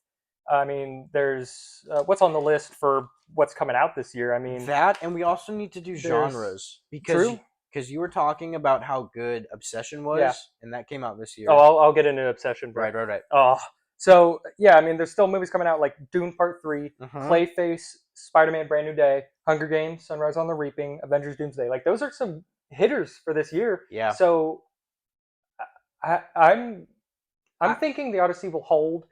I mean, there's what's on the list for what's coming out this year. I mean, That, and we also need to do genres True. because you were talking about how good Obsession was, Yeah. and that came out this year. Oh, I'll get into Obsession, bro. Right. Oh, so yeah, I mean, there's still movies coming out like Dune Part 3, Mhm. Clayface, Spider-Man: Brand New Day, Hunger Games, Sunrise on the Reaping, Avengers: Doomsday. Like those are some hitters for this year. Yeah. So I'm thinking The Odyssey will hold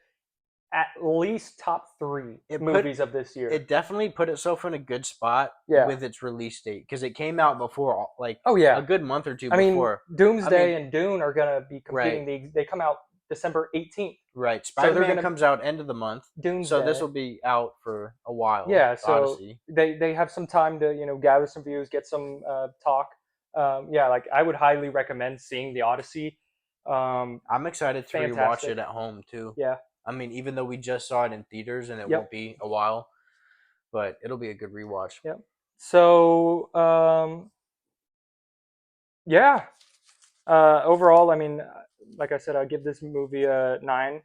at least top 3 movies of this year. It definitely put itself in a good spot with its release date because it came out before, like a good month or two before. I mean, Doomsday and Dune are gonna be competing. Right. They come out December 18th. Right. Spider-Man comes out end of the month. Doomsday. So this will be out for a while. Yeah. So Odyssey. they have some time to gather some views, get some talk. Yeah, like I would highly recommend seeing the Odyssey. I'm excited to rewatch it at home too. Yeah. I mean, even though we just saw it in theaters and it won't be a while, but it'll be a good rewatch. Yep. So, yeah. Overall, I mean, like I said, I'll give this movie a 9.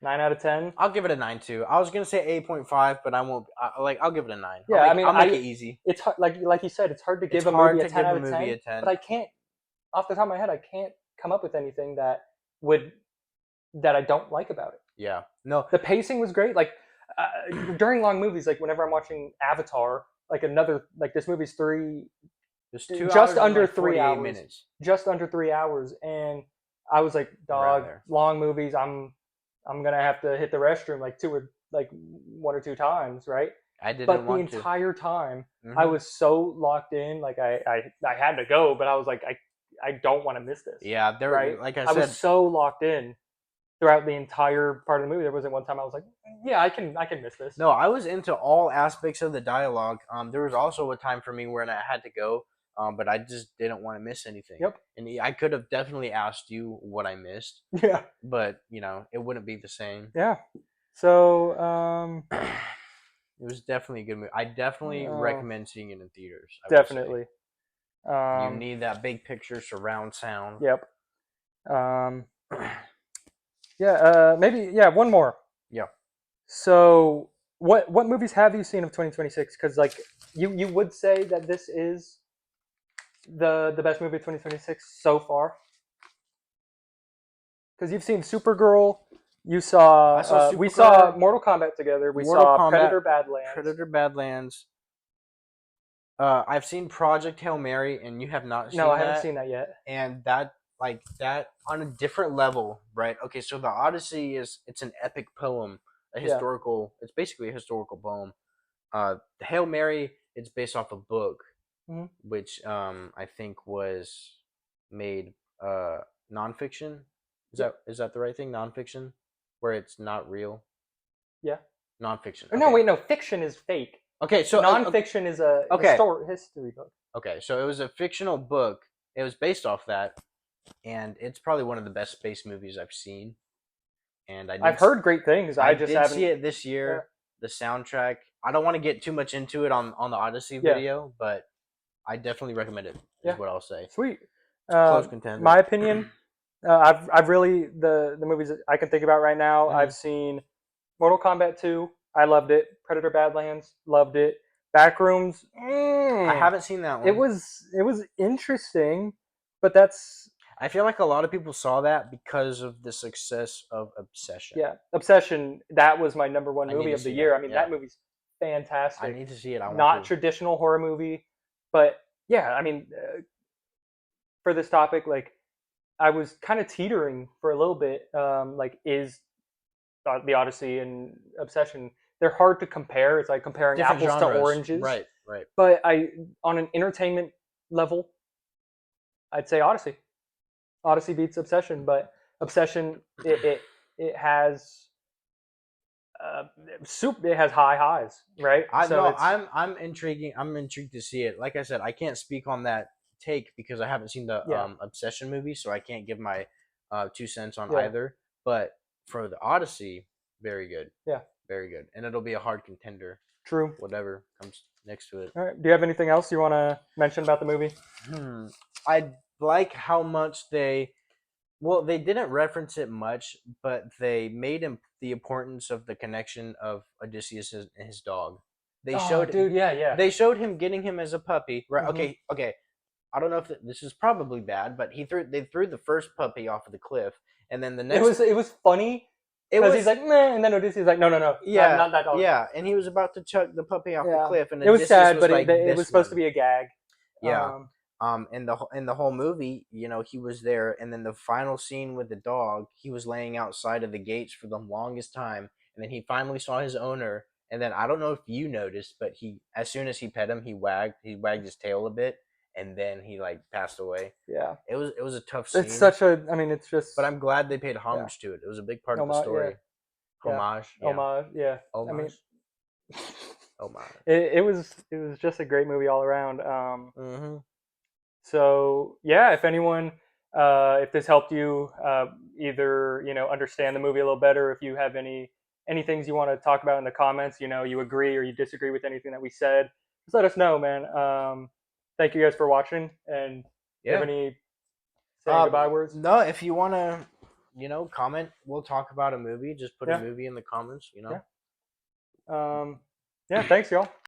9 out of 10. I'll give it a 9 too. I was gonna say 8.5, but I won't. I'll give it a 9. Yeah, I'll make it easy. It's hard, like you said, it's hard to give a movie a 10 out of 10. But I can't, off the top of my head, I can't come up with anything that I don't like about it. Yeah. No. The pacing was great. Like during long movies, like whenever I'm watching Avatar, like this movie's just under 3 hours. Minutes. Just under 3 hours, and I was like, dog, long movies. I'm gonna have to hit the restroom like 1 or 2 times, right? I didn't. But the entire time, I was so locked in. Like I had to go, but I was like, I don't want to miss this. Yeah, right. Like I was so locked in throughout the entire part of the movie, there wasn't one time I was like, yeah, I can miss this. No, I was into all aspects of the dialogue. There was also a time for me when I had to go, but I just didn't want to miss anything. Yep. And I could have definitely asked you what I missed, Yeah. but it wouldn't be the same. Yeah. So It was definitely a good movie. I definitely uh, recommend seeing it in theaters. I would say definitely. you Um, need that big picture surround sound. yep. Um, yeah. Maybe yeah. One more. Yeah. So what movies have you seen of 2026? Because like you would say that this is the best movie of 2026 so far. Because you've seen Supergirl. You saw I saw we saw Supercar, Mortal Kombat together. We Mortal saw Kombat, Predator Badlands. Predator Badlands. I've seen Project Hail Mary, and you have not No, I seen haven't that. seen that yet. And that, like that, on a different level, right? Okay, so the Odyssey it's an epic poem, a Yeah. historical. It's basically a historical poem. The Hail Mary, it's based off a book, Mhm. which I think was made nonfiction. Yeah. Is that the right thing? Nonfiction, where it's not real. Yeah. Nonfiction. No, Okay. wait, no. Fiction is fake. Okay. So Nonfiction is a okay. history book. Okay. So it was a fictional book. It was based off that, and it's probably one of the best space movies I've seen. And I've heard great things. I I just did see haven't. it this Yeah. year. The soundtrack. I don't want to get too much into it on the Odyssey Yeah. video, but I definitely recommend it. Is Yeah. what I'll say. Sweet. It's a close contender. My opinion. I've really the movies that I can think about right now. Mhm. I've seen Mortal Kombat 2. I loved it. Predator Badlands. Loved it. Backrooms. I haven't seen that one. It was interesting, but that's I feel like a lot of people saw that because of the success of Obsession. yeah. Obsession. That was my number one I need movie to of the see year. that, I mean, yeah. that movie's fantastic. I need to see it. I want Not to. traditional horror movie, but yeah. I mean, for this topic, like I was kind of teetering for a little bit. Like, is the Odyssey and Obsession? They're hard to compare. It's like comparing Different apples genres. to oranges. Right, right. But on an entertainment level, I'd say Odyssey. Odyssey beats Obsession, but Obsession it has it has high highs, right? I So no, it's I'm intriguing. I'm intrigued to see it. Like I said, I can't speak on that take because I haven't seen the yeah, Obsession movie, so I can't give my 2 cents on yeah, either. But for the Odyssey, very good, yeah. very good, and it'll be a hard contender. True. Whatever comes next to it. All right. Do you have anything else you want to mention about the movie? I like how much they didn't reference it much, but they made the importance of the connection of Odysseus and his dog. They Oh, showed dude, yeah, yeah. they showed him getting him as a puppy. Right? Mhm. Okay, okay. I don't know if this is probably bad, but they threw the first puppy off of the cliff, and then the next It was funny it because was he's like, meh, and then Odysseus like, no, no, no, yeah not that dog. yeah, and he was about to chuck the puppy off the Yeah, cliff, and it was Odysseus sad, was but like it this was supposed to one. be a gag. Yeah. In the whole movie, he was there, and then the final scene with the dog, he was laying outside of the gates for the longest time, and then he finally saw his owner, and then I don't know if you noticed, but as soon as he pet him, he wagged his tail a bit, and then he like passed away. Yeah, It was a tough scene, it's such a. I mean, it's just. but I'm glad they paid Yeah, homage to it. It was a big part of the homage. Yeah, story. yeah, Homage, yeah, homage. Yeah, I mean, homage, homage. it was just a great movie all around. Mm-hmm. So yeah, if anyone, if this helped you, either understand the movie a little better, if you have any things you want to talk about in the comments, you agree or you disagree with anything that we said, just let us know, man. Thank you guys for watching, and do you have any saying goodbye words? No, if you want to, comment, we'll talk about a movie. Just put a Yeah, movie in the comments. yeah, yeah. Thanks, y'all.